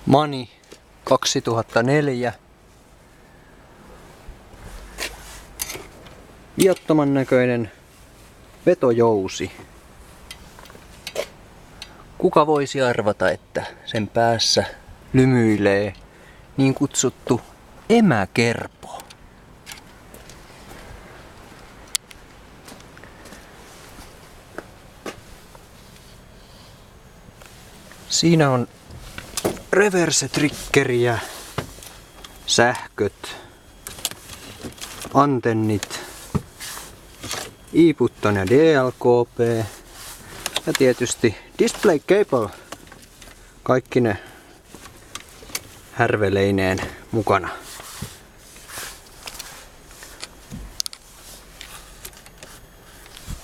Mani 2004. Viattoman näköinen vetojousi. Kuka voisi arvata, että sen päässä lymyilee niin kutsuttu emäkerpo? Siinä on reverse-triggeriä, sähköt, antennit, i-button ja DLKP ja tietysti display cable, kaikki ne härveleineen mukana.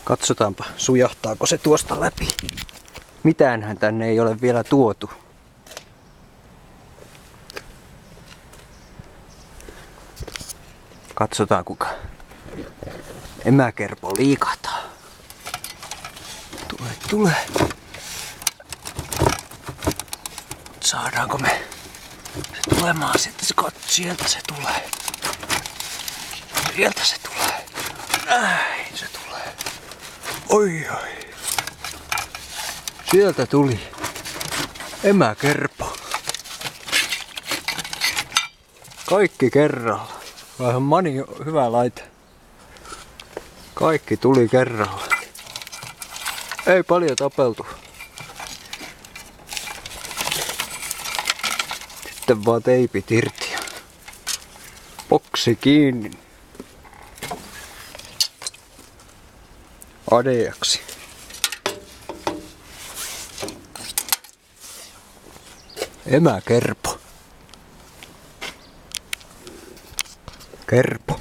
Katsotaanpa, sujahtaako se tuosta läpi. Mitäänhän tänne ei ole vielä tuotu. Katsotaan kuinka emäkerpo liikahtaa. Tule. Saadaanko me se tulemaan sitten? Sieltä se tulee. Sieltä se tulee. Näin se tulee. Oi. Sieltä tuli emäkerpo. Kaikki kerralla. Vähän Mani hyvä laite. Kaikki tuli kerralla. Ei paljon tapeltu. Sitten vaan teipit irti ja boksi kiinni. Adeaksi. Emäkerpo. Kerpo.